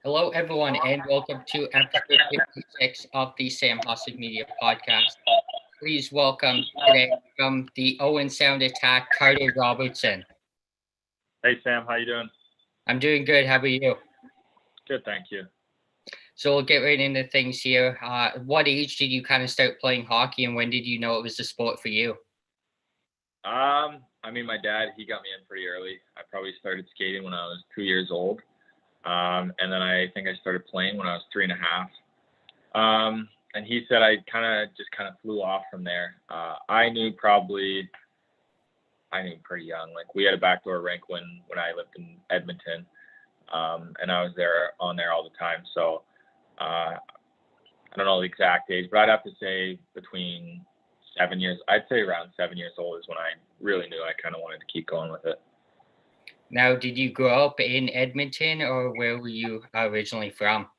Hello, everyone, and welcome to episode 56 of the Sam Hossick Media Podcast. Please welcome today from the Owen Sound Attack, Carter Robertson. Hey Sam, how you doing? I'm doing good. How about you? Good, thank you. So we'll get right into things here. What age did you kind of start playing hockey, and when did you know it was a sport for you? My dad, he got me in pretty early. I probably started skating when I was 2 years old. And then I think I started playing when I was 3.5. And he said I kind of flew off from there. I knew pretty young. Like, we had a backdoor rink when I lived in Edmonton. And I was on there all the time. So I don't know the exact age, but I'd have to say between 7 years. I'd say around 7 years old is when I really knew I kind of wanted to keep going with it. Now, did you grow up in Edmonton, or where were you originally from?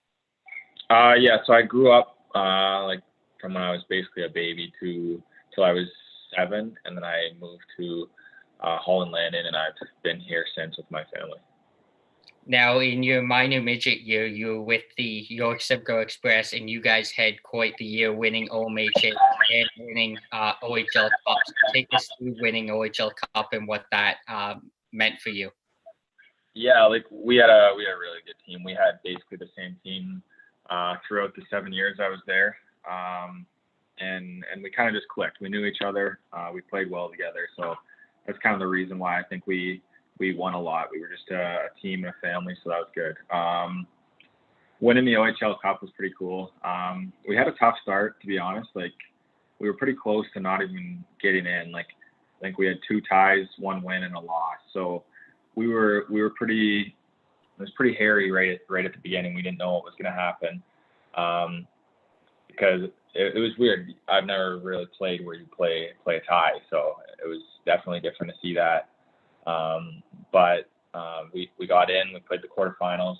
So I grew up from when I was basically a baby till I was 7, and then I moved to Holland Landing, and I've been here since with my family. Now, in your minor midget year, you were with the York Simcoe Express, and you guys had quite the year, winning OMHA and winning OHL Cups. Take us through winning OHL Cup and what that meant for you. Yeah, like we had a really good team. We had basically the same team throughout the 7 years I was there, and we kind of just clicked. We knew each other. We played well together, so that's kind of the reason why I think we won a lot. We were just a team and a family, so that was good. Winning the OHL Cup was pretty cool. We had a tough start, to be honest. Like, we were pretty close to not even getting in. Like, I think we had 2 ties, 1 win, and a loss. So we were pretty. It was pretty hairy right at the beginning. We didn't know what was going to happen because it was weird. I've never really played where you play a tie, so it was definitely different to see that. But we got in. We played the quarterfinals.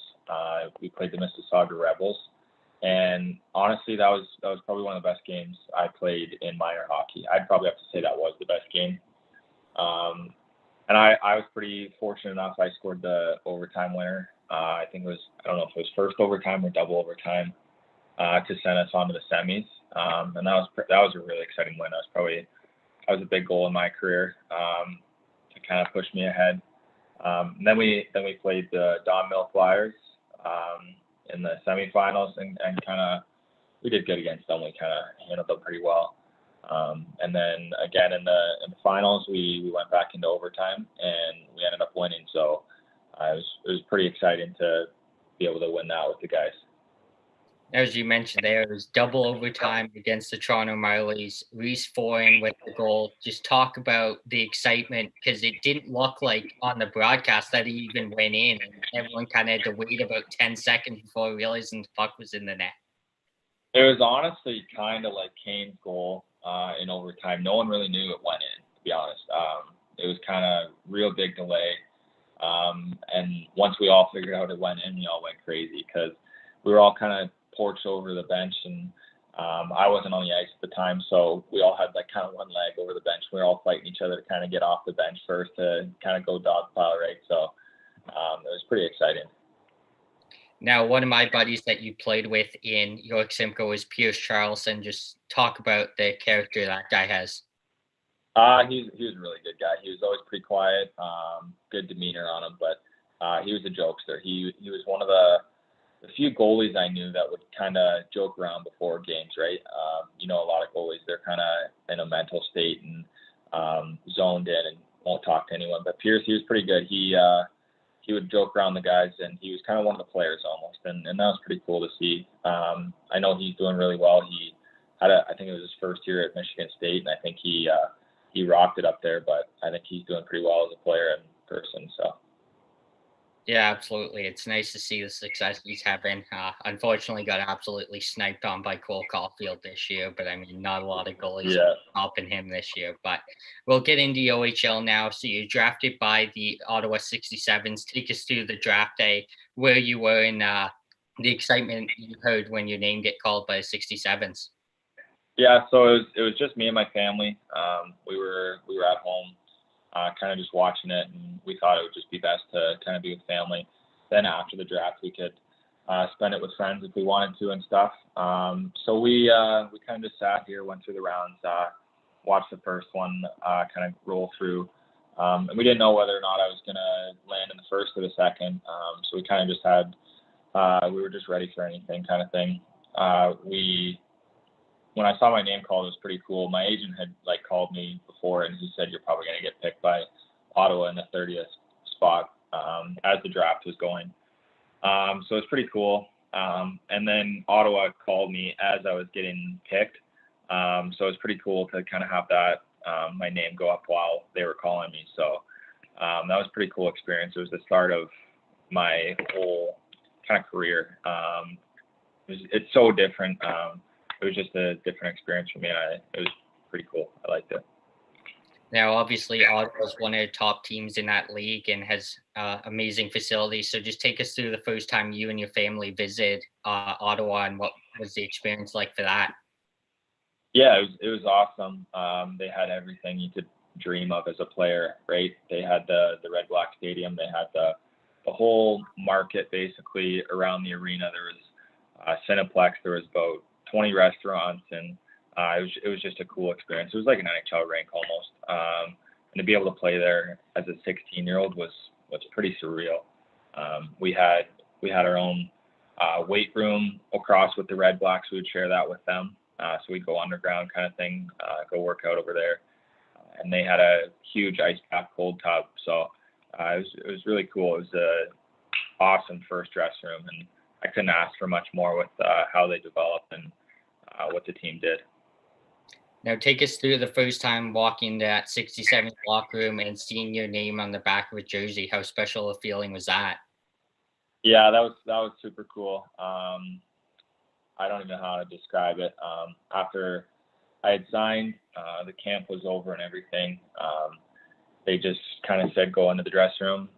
We played the Mississauga Rebels, and honestly, that was probably one of the best games I played in minor hockey. I'd probably have to say that was the best game. And I was pretty fortunate enough. I scored the overtime winner. I think it was, I don't know if it was first overtime or double overtime, to send us on to the semis. And that was a really exciting win. That was a big goal in my career, to kind of push me ahead. And then we played the Don Mill Flyers in the semifinals, and kind of we did good against them. We kind of handled them pretty well. And then again in the finals, we went back into overtime and we ended up winning. So it was pretty exciting to be able to win that with the guys. As you mentioned, there was double overtime against the Toronto Marlies. Reese Foran with the goal. Just talk about the excitement, because it didn't look like on the broadcast that he even went in, and everyone kind of had to wait about 10 seconds before realizing the puck was in the net. It was honestly kind of like Kane's goal in overtime. No one really knew it went in, to be honest. It was kind of real big delay. And once we all figured out it went in, we all went crazy because we were all kind of porched over the bench, and I wasn't on the ice at the time, so we all had like kind of one leg over the bench. We were all fighting each other to kind of get off the bench first to kind of go dogpile, right? So it was pretty exciting. Now, one of my buddies that you played with in York Simcoe is Pierce Charlson. Just talk about the character that guy has. He was a really good guy. He was always pretty quiet, good demeanor on him, but he was a jokester. He was one of the few goalies I knew that would kind of joke around before games, right? A lot of goalies, they're kind of in a mental state and zoned in and won't talk to anyone. But Pierce, he was pretty good. He would joke around the guys, and he was kind of one of the players almost, and that was pretty cool to see. I know he's doing really well. He had I think it was his first year at Michigan State, and I think he rocked it up there, but I think he's doing pretty well as a player and person, so. Yeah, absolutely. It's nice to see the success he's having. Unfortunately, got absolutely sniped on by Cole Caulfield this year, but I mean, not a lot of goalies helping him this year. But we'll get into OHL now. So you're drafted by the Ottawa 67s. Take us through the draft day, where you were, and the excitement you heard when your name get called by the 67s. Yeah, so it was just me and my family. We were at home, kind of just watching it, and we thought it would just be best to kind of be with family. Then after the draft, we could spend it with friends if we wanted to and stuff. So we kind of just sat here, went through the rounds, watched the first one kind of roll through. And we didn't know whether or not I was going to land in the first or the second. So we kind of just had, we were just ready for anything kind of thing. When I saw my name called, it was pretty cool. My agent had like called me before and he said, you're probably going to get picked by Ottawa in the 30th spot as the draft was going. So it's pretty cool. And then Ottawa called me as I was getting picked. So it's pretty cool to kind of have that, my name go up while they were calling me. So that was a pretty cool experience. It was the start of my whole kind of career. It's so different. It was just a different experience for me. It was pretty cool. I liked it. Now, obviously, Ottawa is one of the top teams in that league and has amazing facilities. So just take us through the first time you and your family visited Ottawa and what was the experience like for that? Yeah, it was awesome. They had everything you could dream of as a player, right? They had the Red Black Stadium. They had the whole market basically around the arena. There was Cineplex. There was about 20 restaurants, and it was just a cool experience. It was like an NHL rink almost. And to be able to play there as a 16-year-old was pretty surreal. We had our own weight room across with the Red Blacks. We would share that with them. So we'd go underground kind of thing, go work out over there. And they had a huge ice bath cold tub. So it was really cool. It was an awesome first dressing room, and I couldn't ask for much more with how they developed and what the team did. Now, take us through the first time walking that 67th locker room and seeing your name on the back of a jersey. How special a feeling was that? Yeah, that was super cool. I don't even know how to describe it. After I had signed, the camp was over and everything. They just kind of said go into the dressing room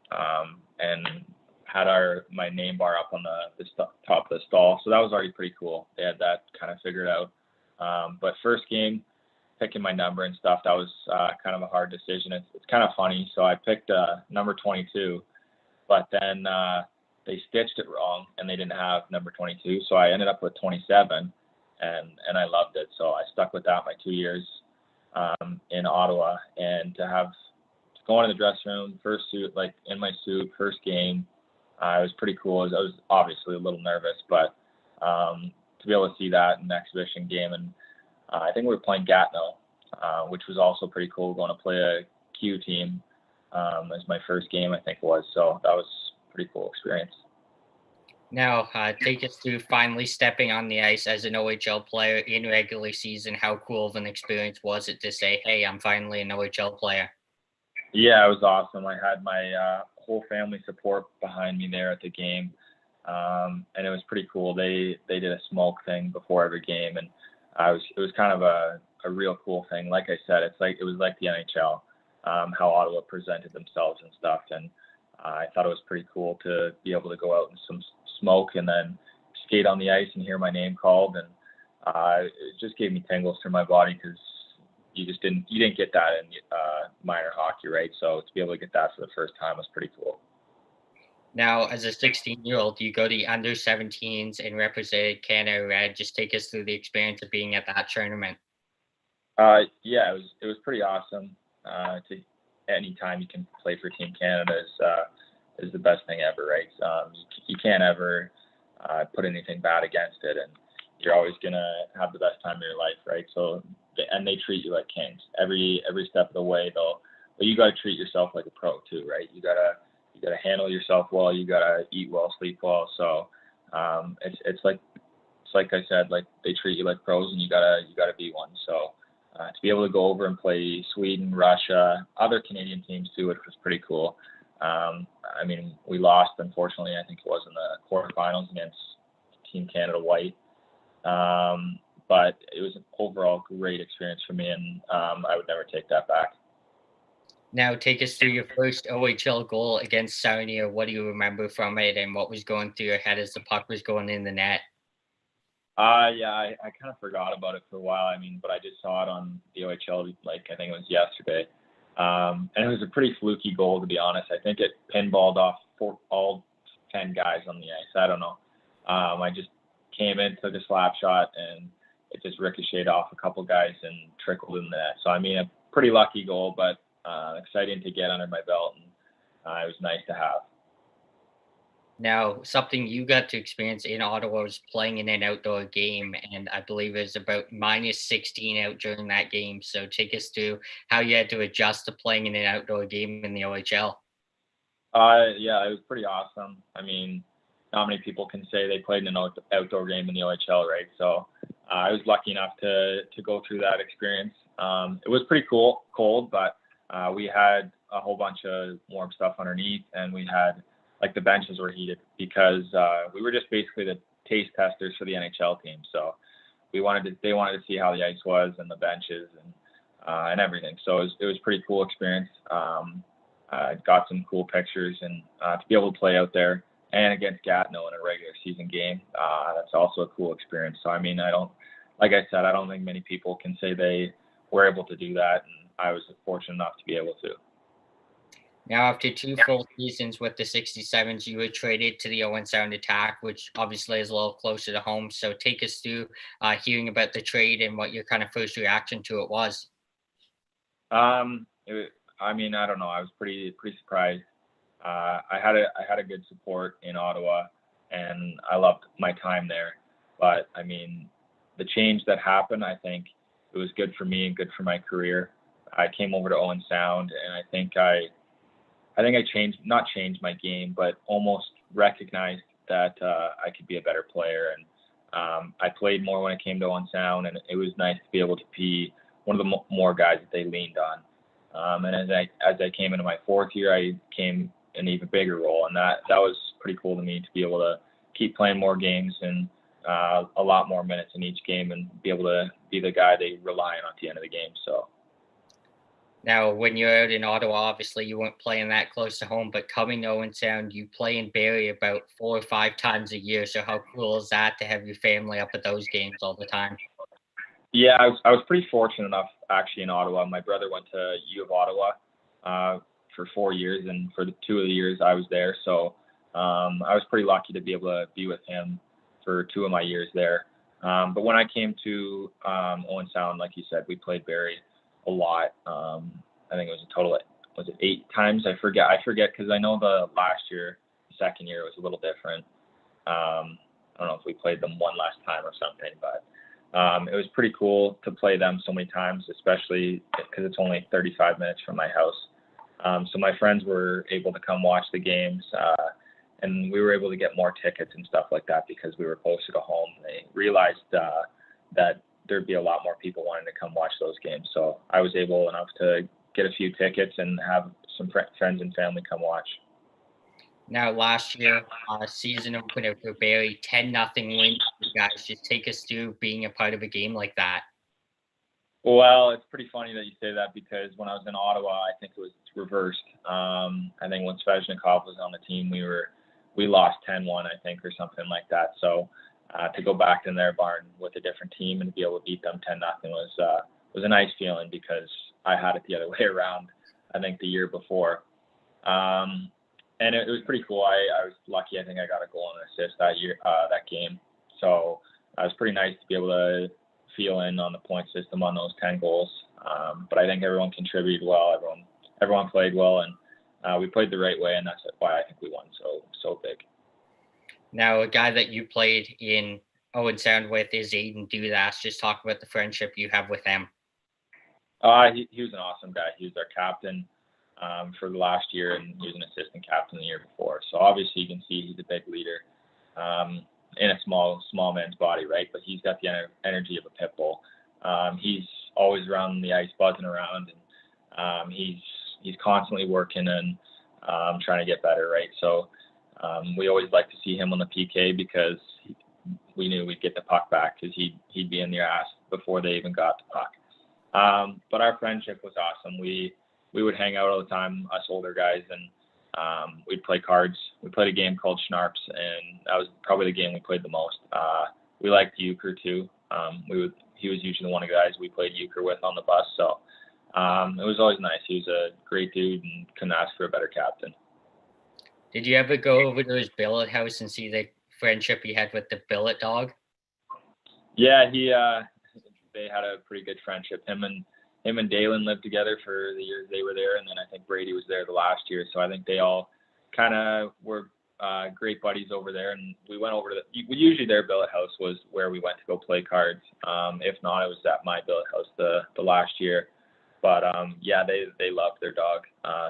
and had my name bar up on the top of the stall. So that was already pretty cool. They had that kind of figured out. But first game, picking my number and stuff, that was kind of a hard decision. It's kind of funny. So I picked number 22, but then they stitched it wrong and they didn't have number 22. So I ended up with 27 and I loved it. So I stuck with that my 2 years in Ottawa, and to go into the dressing room, first suit, like in my suit, first game, it was pretty cool. I was obviously a little nervous, but to be able to see that in an exhibition game, and I think we were playing Gatineau, which was also pretty cool, going to play a Q team as my first game, I think it was. So that was a pretty cool experience. Now, take us through finally stepping on the ice as an OHL player in regular season. How cool of an experience was it to say, hey, I'm finally an OHL player? Yeah, it was awesome. I had my whole family support behind me there at the game. And it was pretty cool. They did a smoke thing before every game, and it was kind of a real cool thing. Like I said, it was like the NHL, how Ottawa presented themselves and stuff. And I thought it was pretty cool to be able to go out in some smoke and then skate on the ice and hear my name called. And it just gave me tingles through my body, because you didn't get that in minor hockey, right? So to be able to get that for the first time was pretty cool. Now, as a 16-year-old, you go to the under 17s and represented Canada Red. Just take us through the experience of being at that tournament. Yeah, it was pretty awesome. Any time you can play for Team Canada is the best thing ever, right? You can't ever put anything bad against it, and you're always gonna have the best time of your life, right? So, and they treat you like kings every step of the way. But you got to treat yourself like a pro too, right? You gotta handle yourself well. You gotta eat well, sleep well. So it's like I said, like they treat you like pros, and you gotta be one. So to be able to go over and play Sweden, Russia, other Canadian teams too, it was pretty cool. I mean, we lost, unfortunately. I think it was in the quarterfinals against Team Canada White. But it was an overall great experience for me, and I would never take that back. Now, take us through your first OHL goal against Sarnia. What do you remember from it, and what was going through your head as the puck was going in the net? Yeah, I kind of forgot about it for a while. I mean, but I just saw it on the OHL, like I think it was yesterday. And it was a pretty fluky goal, to be honest. I think it pinballed off all 10 guys on the ice. I don't know. I just came in, took a slap shot, and it just ricocheted off a couple guys and trickled in the net. So, I mean, a pretty lucky goal, but exciting to get under my belt, and it was nice to have. Now, something you got to experience in Ottawa was playing in an outdoor game, and I believe it was about -16 out during that game. So take us through how you had to adjust to playing in an outdoor game in the OHL. Yeah, it was pretty awesome. I mean, not many people can say they played in an outdoor game in the OHL, right? So I was lucky enough to go through that experience. It was pretty cold, but we had a whole bunch of warm stuff underneath, and we had like the benches were heated because we were just basically the taste testers for the NHL team. So they wanted to see how the ice was and the benches and everything. So it was pretty cool experience. Got some cool pictures, and to be able to play out there and against Gatineau in a regular season game, that's also a cool experience. So, I mean, like I said, I don't think many people can say they were able to do that, and I was fortunate enough to be able to. Now, after two full seasons with the 67s, you were traded to the Owen Sound Attack, which obviously is a little closer to home. So take us through hearing about the trade and what your kind of first reaction to it was. I mean, I don't know. I was pretty surprised. I had a good support in Ottawa, and I loved my time there. But I mean, the change that happened, I think it was good for me and good for my career. I came over to Owen Sound, and I think I not changed my game, but almost recognized that I could be a better player. And I played more when it came to Owen Sound, and it was nice to be able to be one of the more guys that they leaned on. And as I came into my fourth year, I came an even bigger role, and that was pretty cool to me to be able to keep playing more games and a lot more minutes in each game, and be able to be the guy they rely on at the end of the game. So. Now, when you're out in Ottawa, obviously you weren't playing that close to home, but coming to Owen Sound, you play in Barrie about 4 or 5 times a year. So how cool is that to have your family up at those games all the time? Yeah, I was pretty fortunate enough actually in Ottawa. My brother went to U of Ottawa for 4 years, and for the 2 of the years I was there. So I was pretty lucky to be able to be with him for 2 of my years there. But when I came to Owen Sound, like you said, we played Barrie a lot. I think it was a total of, was it 8 times? I forget because I know the second year was a little different. I don't know if we played them one last time or something, but it was pretty cool to play them so many times, especially because it's only 35 minutes from my house. So my friends were able to come watch the games, and we were able to get more tickets and stuff like that because we were closer to home. They realized that there'd be a lot more people wanting to come watch those games. So I was able enough to get a few tickets and have some friends and family come watch. Now, last year, season opener for Barrie, 10-0 win. You guys, just take us through being a part of a game like that. Well, it's pretty funny that you say that because when I was in Ottawa, I think it was reversed. I think when Svechnikov was on the team, we lost 10-1, I think, or something like that. So to go back in their barn with a different team and be able to beat them 10-0 was a nice feeling because I had it the other way around, I think, the year before. And it was pretty cool. I was lucky. I think I got a goal and assist that game. So it was pretty nice to be able to feel in on the point system on those 10 goals. But I think everyone contributed well. Everyone played well, and we played the right way, and that's why I think we won so big. Now, a guy that you played in Owen Sound with is Aiden Dudas. Just talk about the friendship you have with him. He was an awesome guy. He was our captain for the last year, and he was an assistant captain the year before. So obviously you can see he's a big leader in a small man's body, right? But he's got the energy of a pit bull. He's always around the ice, buzzing around, and he's constantly working and trying to get better, right? So we always like to see him on the PK because we knew we'd get the puck back because he'd be in their ass before they even got the puck. But our friendship was awesome. We would hang out all the time, us older guys, and we'd play cards. We played a game called Schnarps, and that was probably the game we played the most. We liked euchre too. He was usually one of the guys we played euchre with on the bus, so it was always nice. He was a great dude and couldn't ask for a better captain. Did you ever go over to his billet house and see the friendship he had with the billet dog? Yeah, they had a pretty good friendship. Him and Dalen lived together for the years they were there, and then I think Brady was there the last year. So I think they all kind of were great buddies over there. And we went over to usually their billet house was where we went to go play cards. If not, it was at my billet house the last year. But yeah, they loved their dog.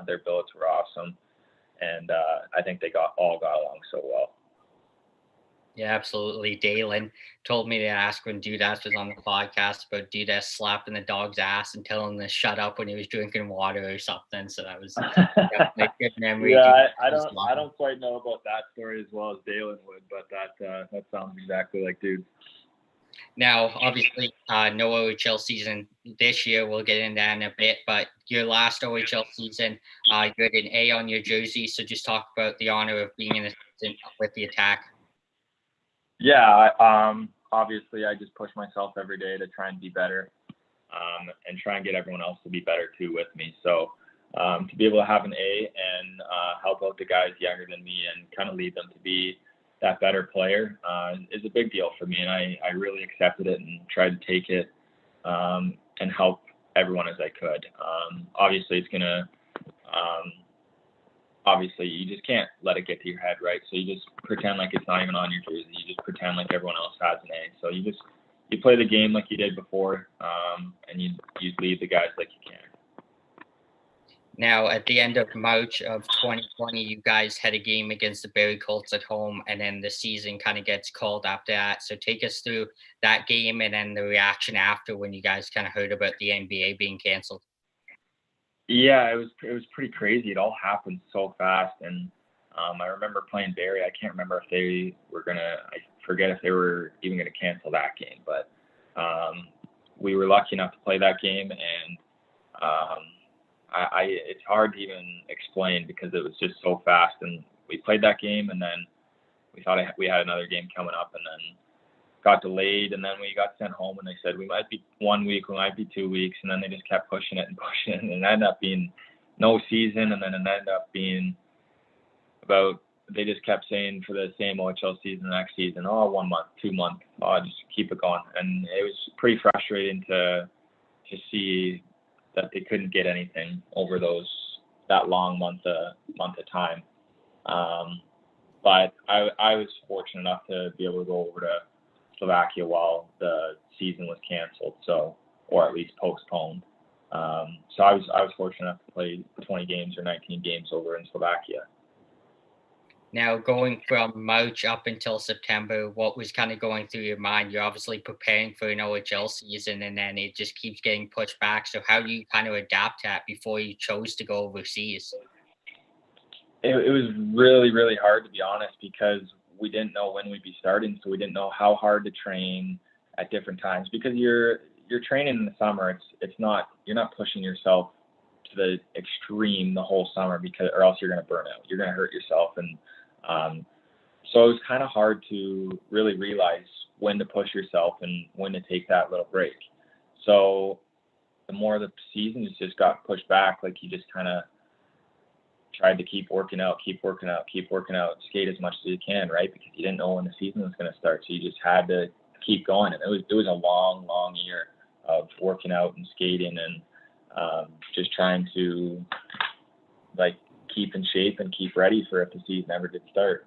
Their billets were awesome, and I think they all got along so well. Yeah, absolutely. Dalen told me to ask when Dudas was on the podcast about Dudas slapping the dog's ass and telling him to shut up when he was drinking water or something. So that was definitely a good memory. Yeah, I don't quite know about that story as well as Dalen would, but that sounds exactly like dude. Now, obviously, no OHL season this year. We'll get into that in a bit. But your last OHL season, you had an A on your jersey. So just talk about the honor of being an assistant with the Attack. Yeah, obviously I just push myself every day to try and be better, and try and get everyone else to be better too with me. So to be able to have an A and help out the guys younger than me and kind of lead them to be that better player is a big deal for me, and I really accepted it and tried to take it and help everyone as I could. Obviously, it's gonna obviously you just can't let it get to your head, right? So you just pretend like it's not even on your jersey. You just pretend like everyone else has an A. So you play the game like you did before, and you lead the guys like you can. Now, at the end of March of 2020, you guys had a game against the Barrie Colts at home, and then the season kind of gets called after that. So take us through that game and then the reaction after when you guys kind of heard about the NBA being canceled. Yeah, it was pretty crazy. It all happened so fast, and I remember playing Barrie. I can't remember if they were I forget if they were even gonna cancel that game, but we were lucky enough to play that game, and it's hard to even explain because it was just so fast. And we played that game, and then we thought we had another game coming up, and then got delayed, and then we got sent home, and they said we might be 1 week, we might be 2 weeks, and then they just kept pushing it, and it ended up being no season, and then it ended up being they just kept saying for the same OHL season next season, 1 month, 2 months, just keep it going. And it was pretty frustrating to see that they couldn't get anything over that long month of time. But I was fortunate enough to be able to go over to Slovakia while the season was canceled, or at least postponed. So I was fortunate enough to play 20 games or 19 games over in Slovakia. Now, going from March up until September, what was kind of going through your mind? You're obviously preparing for an OHL season, and then it just keeps getting pushed back. So how do you kind of adapt to that before you chose to go overseas? It was really, really hard, to be honest, because we didn't know when we'd be starting, so we didn't know how hard to train at different times. Because you're training in the summer, you're not pushing yourself to the extreme the whole summer, or else you're going to burn out. You're going to hurt yourself, and so it was kind of hard to really realize when to push yourself and when to take that little break. So the more the seasons just got pushed back, like you just kind of tried to keep working out, skate as much as you can, right? Because you didn't know when the season was going to start, so you just had to keep going. And it was a long, long year of working out and skating and just trying to keep in shape and keep ready for if the season ever did start.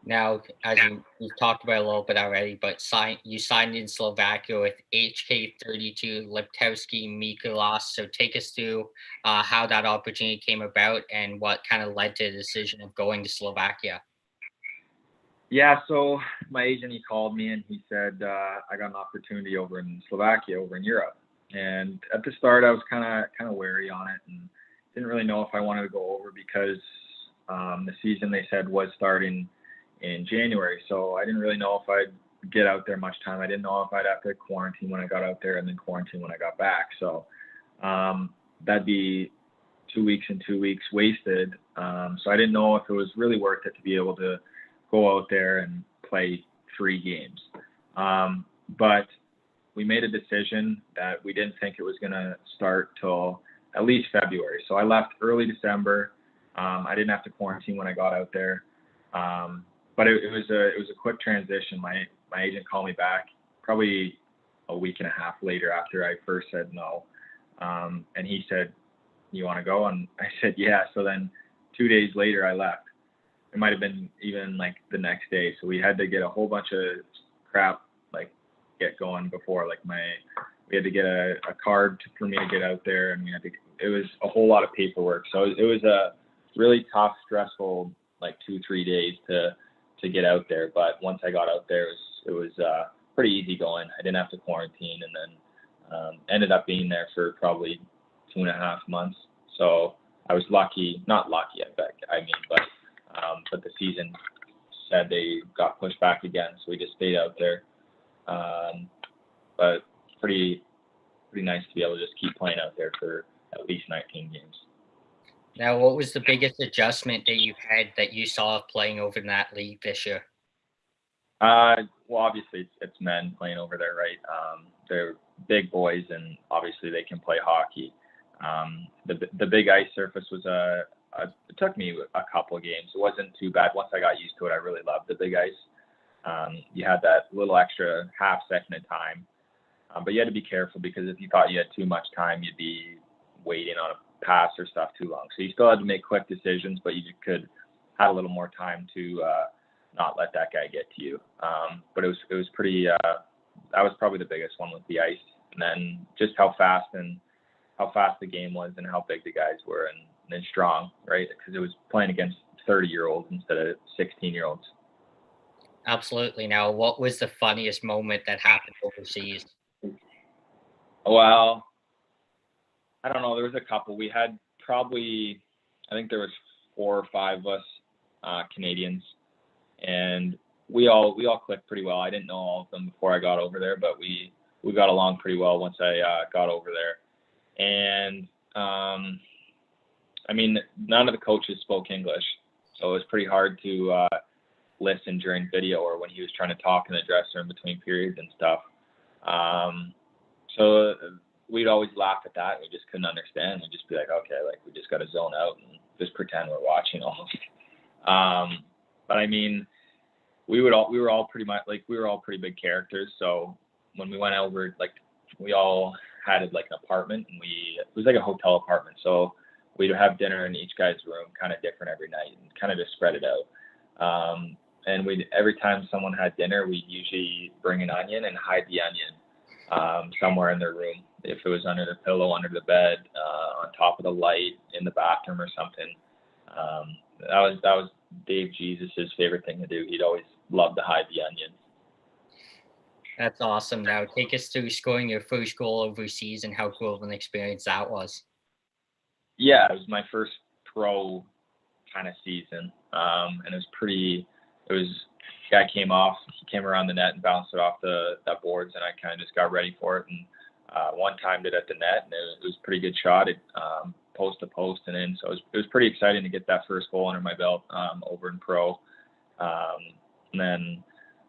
Now, as we've talked about a little bit already, but you signed in Slovakia with HK32, Liptowski, Mikulas. So take us through how that opportunity came about and what kind of led to the decision of going to Slovakia. Yeah, so my agent, he called me and he said, I got an opportunity over in Slovakia, over in Europe. And at the start, I was kind of wary on it and didn't really know if I wanted to go over because the season, they said, was starting in January. So I didn't really know if I'd get out there much time. I didn't know if I'd have to quarantine when I got out there and then quarantine when I got back. So that'd be 2 weeks and 2 weeks wasted. So I didn't know if it was really worth it to be able to go out there and play 3 games. But we made a decision that we didn't think it was going to start till at least February. So I left early December. I didn't have to quarantine when I got out there. but it was a quick transition. My agent called me back probably a week and a half later after I first said no, and he said, "You want to go?" And I said, "Yeah." So then 2 days later, I left. It might have been even like the next day. So we had to get a whole bunch of crap like get going before we had to get a card for me to get out there, and it was a whole lot of paperwork. So it was a really tough, stressful like 2-3 days to get out there. But once I got out there, it was pretty easy going. I didn't have to quarantine, and then ended up being there for probably 2.5 months. So I was lucky, not lucky, but the season said they got pushed back again, so we just stayed out there. But pretty nice to be able to just keep playing out there for at least 19 games. Now, what was the biggest adjustment that you had that you saw playing over in that league this year? Well, obviously it's men playing over there, right? They're big boys, and obviously they can play hockey. The big ice surface was it took me a couple of games. It wasn't too bad. Once I got used to it, I really loved the big ice. You had that little extra half second of time, but you had to be careful, because if you thought you had too much time, you'd be waiting on a pass or stuff too long. So you still had to make quick decisions, but you could have a little more time to not let that guy get to you. But it was pretty. That was probably the biggest one with the ice, and then just how fast the game was, and how big the guys were, and strong, right? Because it was playing against 30-year-olds instead of 16-year-olds. Absolutely. Now, what was the funniest moment that happened overseas? Well, I don't know. There was a couple. We had probably, I think there was 4 or 5 of us Canadians, and we all clicked pretty well. I didn't know all of them before I got over there, but we got along pretty well once I got over there. And I mean, none of the coaches spoke English, so it was pretty hard to listen during video or when he was trying to talk in the dressing room between periods and stuff. So we'd always laugh at that. We just couldn't understand. We'd just be like, okay, like we just got to zone out and just pretend we're watching almost. But I mean, we were all pretty big characters. So when we went over, like we all had like an apartment, and it was like a hotel apartment. So we'd have dinner in each guy's room, kind of different every night, and kind of just spread it out. And every time someone had dinner, we'd usually bring an onion and hide the onion somewhere in their room. If it was under the pillow, under the bed, on top of the light, in the bathroom or something. That was Dave Jesus' favorite thing to do. He'd always loved to hide the onion. That's awesome. Now, take us through scoring your first goal overseas and how cool of an experience that was. Yeah, it was my first pro kind of season, and guy came around the net and bounced it off the boards, and I kind of just got ready for it, and one timed it at the net, and it was a pretty good shot. It post to post and in, so it was pretty exciting to get that first goal under my belt over in pro. And then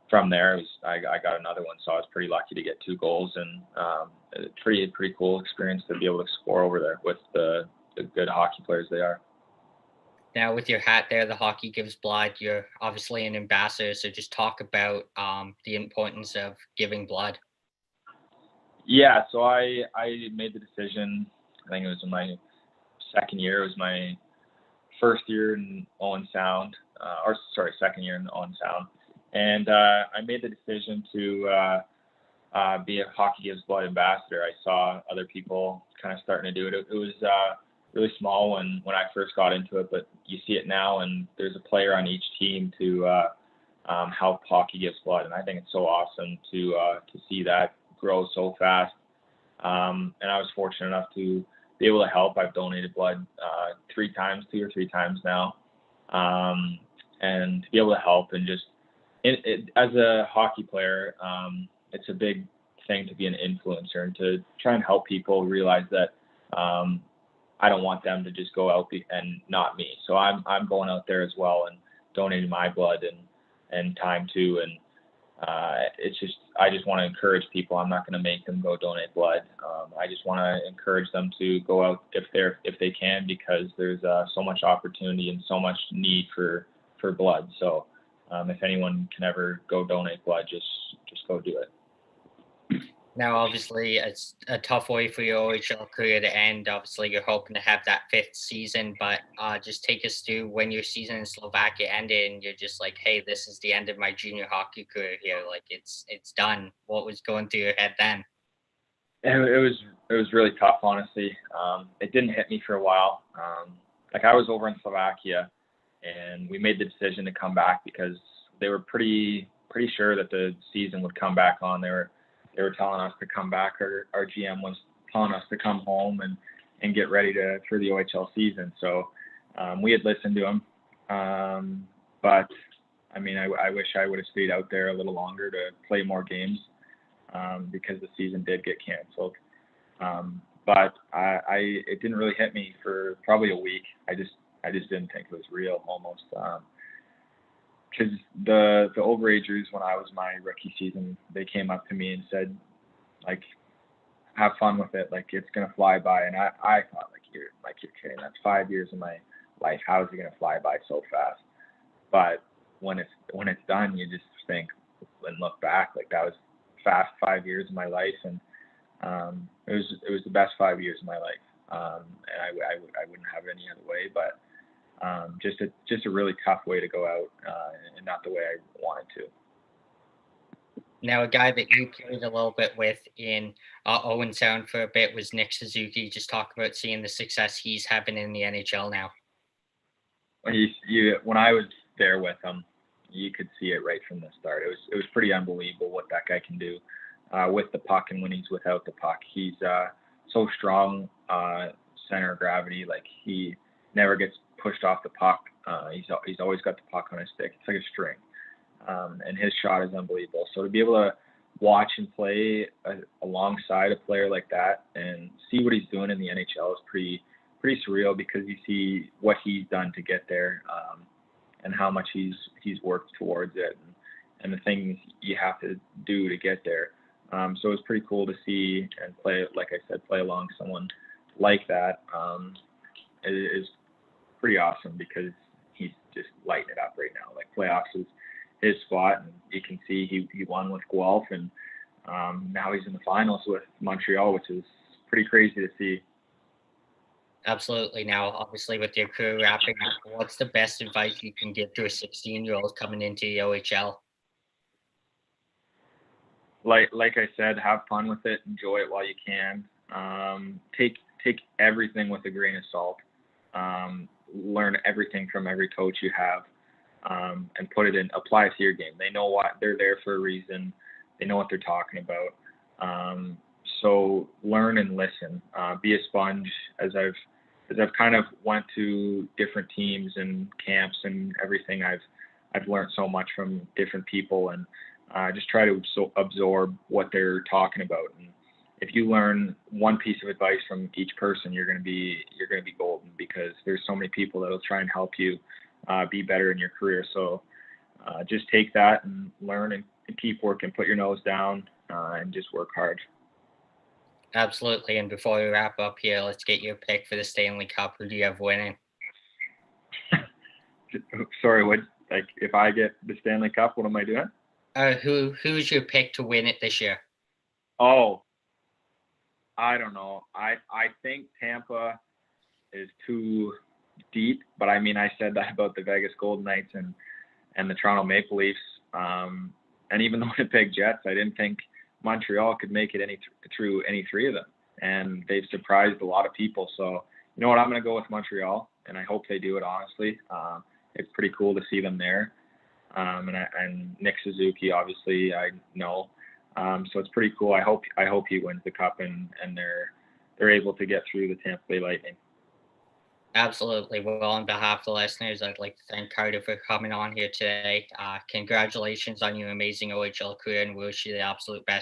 from there, I got another one, so I was pretty lucky to get 2 goals, and a pretty cool experience to be able to score over there with the good hockey players they are. Now, with your hat there, the hockey gives blood. You're obviously an ambassador, so just talk about the importance of giving blood. Yeah, so I made the decision. I think it was in my second year. It was my first year in Owen Sound, second year in Owen Sound, and I made the decision to be a Hockey Gives Blood ambassador. I saw other people kind of starting to do it. It was really small when I first got into it, but you see it now, and there's a player on each team to help Hockey Gives Blood, and I think it's so awesome to see that grow so fast. And I was fortunate enough to be able to help. I've donated blood 2 or 3 times now, and to be able to help and just as a hockey player, it's a big thing to be an influencer and to try and help people realize that I don't want them to just go out and not me. So I'm going out there as well and donating my blood and time too. And it's just, I just want to encourage people. I'm not going to make them go donate blood. I just want to encourage them to go out if they can, because there's so much opportunity and so much need for blood. So if anyone can ever go donate blood, just go do it. Now, obviously, it's a tough way for your OHL career to end. Obviously, you're hoping to have that fifth season, but just take us through when your season in Slovakia ended, and you're just like, "Hey, this is the end of my junior hockey career here. Like, it's done." What was going through your head then? It was really tough, honestly. It didn't hit me for a while. Like I was over in Slovakia, and we made the decision to come back because they were pretty sure that the season would come back on. They were telling us to come back. Our GM was telling us to come home and get ready for the OHL season. So we had listened to him, but I mean, I wish I would have stayed out there a little longer to play more games because the season did get canceled. But it didn't really hit me for probably a week. I just didn't think it was real almost. Because the overagers, when I was my rookie season, they came up to me and said, like, have fun with it. Like, it's gonna fly by. And I thought, you're kidding. That's 5 years of my life. How is it gonna fly by so fast? But when it's done, you just think and look back, like that was fast 5 years of my life, and it was the best 5 years of my life. And I wouldn't have it any other way. But just a really tough way to go out, and not the way I wanted to. Now, a guy that you played a little bit with in Owen Sound for a bit was Nick Suzuki. Just talk about seeing the success he's having in the NHL now. When I was there with him, you could see it right from the start. It was pretty unbelievable what that guy can do with the puck, and when he's without the puck, he's so strong, center of gravity. Like he never gets pushed off the puck. He's always got the puck on his stick. It's like a string, and his shot is unbelievable. So to be able to watch and play alongside a player like that and see what he's doing in the NHL is pretty surreal, because you see what he's done to get there, and how much he's worked towards it, and the things you have to do to get there. So it's pretty cool to see and play, like I said, play along someone like that. It is pretty awesome because he's just lighting it up right now. Like playoffs is his spot, and you can see he won with Guelph, and now he's in the finals with Montreal, which is pretty crazy to see. Absolutely. Now, obviously, with your career wrapping up, what's the best advice you can give to a 16-year-old coming into the OHL? Like I said, have fun with it, enjoy it while you can. Take everything with a grain of salt. Learn everything from every coach you have, and apply it to your game. They know what they're there for a reason. They know what they're talking about. So learn and listen. Be a sponge. As I've kind of went to different teams and camps and everything, I've learned so much from different people, and just try to absorb what they're talking about. And if you learn one piece of advice from each person, you're gonna be golden, because there's so many people that'll try and help you be better in your career. So just take that and learn, and keep working. Put your nose down, and just work hard. Absolutely. And before we wrap up here, let's get your pick for the Stanley Cup. Who do you have winning? Sorry, what? Like, if I get the Stanley Cup, what am I doing? Who's your pick to win it this year? Oh, I don't know. I think Tampa is too deep, but I mean, I said that about the Vegas Golden Knights and the Toronto Maple Leafs, and even the Winnipeg Jets. I didn't think Montreal could make it through any three of them, and they've surprised a lot of people. So you know what, I'm going to go with Montreal, and I hope they do it. Honestly, it's pretty cool to see them there, and Nick Suzuki, obviously, I know. So it's pretty cool. I hope he wins the cup, and they're able to get through the Tampa Bay Lightning. Absolutely. Well, on behalf of the listeners, I'd like to thank Carter for coming on here today. Congratulations on your amazing OHL career, and wish you the absolute best.